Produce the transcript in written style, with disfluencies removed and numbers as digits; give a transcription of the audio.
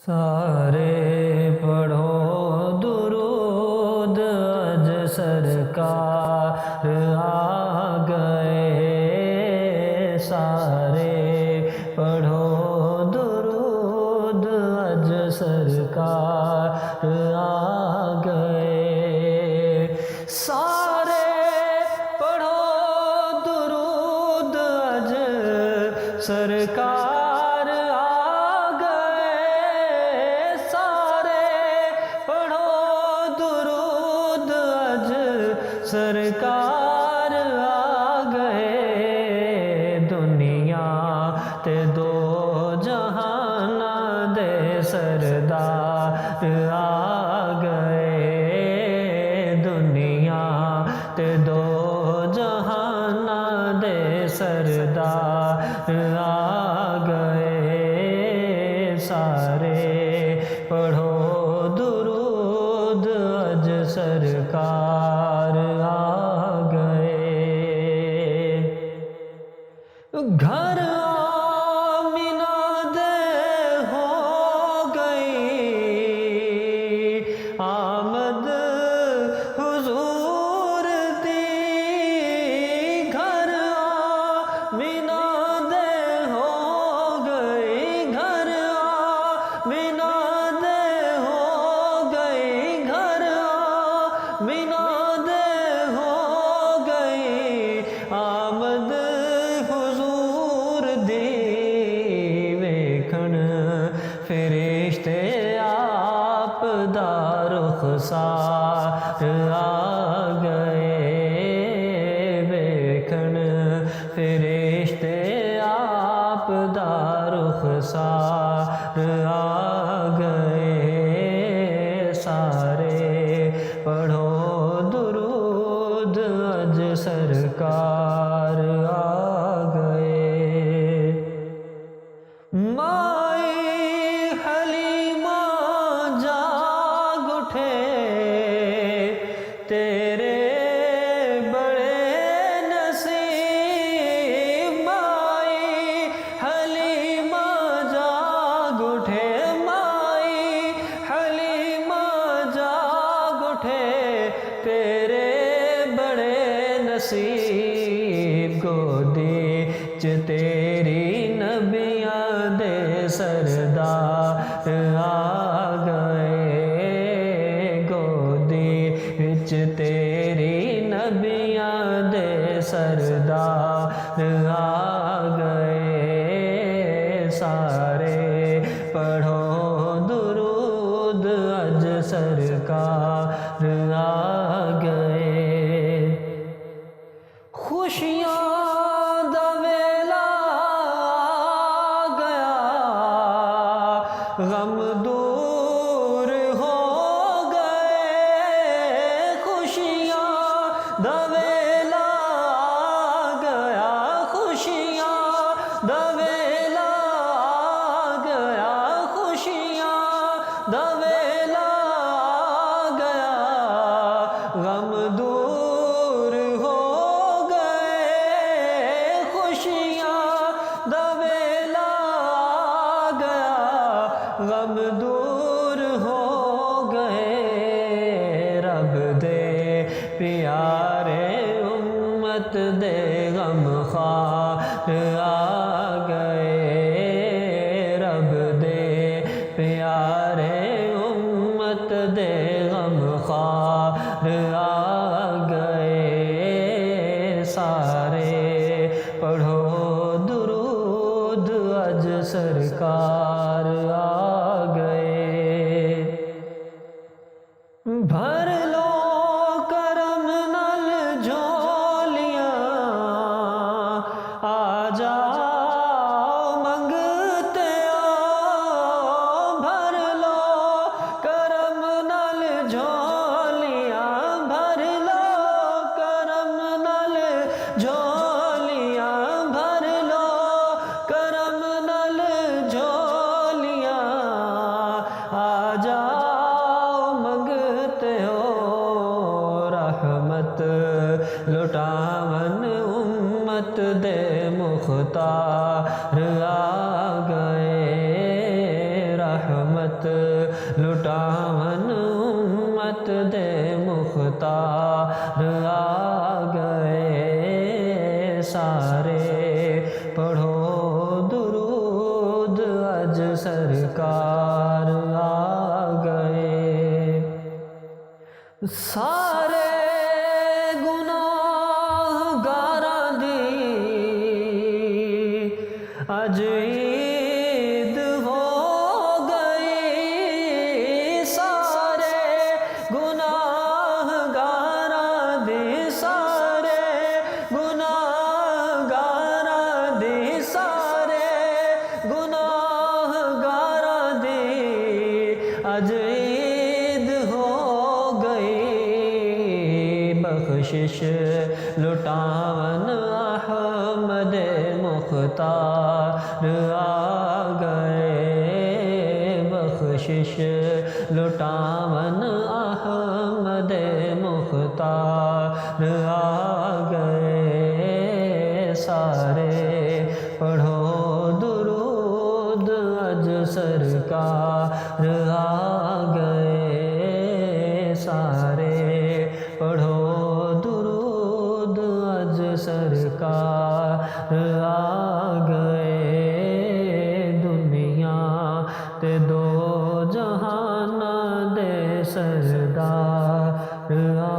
سارے پڑھو درود اج سرکار آ گئے، سارے پڑھو درود اج سرکار آ گئے، سارے پڑھو درود اج سرکار سرکار آ گئے، دنیا تے دو جہان دے سردار آ گئے، دنیا تے دو جہان دے سردار آ گئے، سارے پڑھو درود اج سرکار گھر آمینہ دے ہو گئی آمد حضور دی، گھر آمینہ دے ہو گئی، گھر آمینہ دے ہو گئی، گھر آمینہ دے ہو گئی آمد فرشتے آپ دا رخسار آ گئے، ویکھن فرشتے آپ دا رخسار آ گئے، سارے پڑھو درود اج سرکار آ گئے، تیرے بڑے نصیب، مائی حلیمہ جاگ اٹھے، مائی حلیمہ جاگ اٹھے، تیرے بڑے نصیب، گودی چ تیری نبیاں دے سردار آ گئے، وچ تیری نبیاں دے سردار آ گئے، سارے پڑھو درود اج سرکار آ گئے، خوشیاں دا ویلا آ گیا، غم دور ہو دا ویلا آ گیا، خوشیاں دا ویلا آ گیا، خوشیاں دا ویلا آ گیا، غم دور ہو گئے، خوشیاں دا ویلا آ گیا، غم دور ہو گئے، رب دے پیارے امت دے غم خوار آ گئے، رب دے پیارے امت دے غم خوار آ گئے، سارے پڑھو درود اج سرکار آ گئے، بھر لو آ جاؤ منگتے آؤ، بھر لو رحمت لٹاون امت دے مختار آ گئے سارے، پڑھو درود اج سرکار آ گئے، سارے گناہگاراں دی اج عید ہو گئی، سارے گناہگاراں دی، سارے گناہگاراں دی، سارے گناہگاراں دی اج عید ہو گئی، بخشش لٹاون احمد مختار آ گئے، بخشش لٹاون احمد مختار آ گئے سارے، پڑھو درود اج سرکار آ گئے سارے، پڑھو درود اج سرکار آ گئے، دنیا تے دو جہاناں دے سردار آ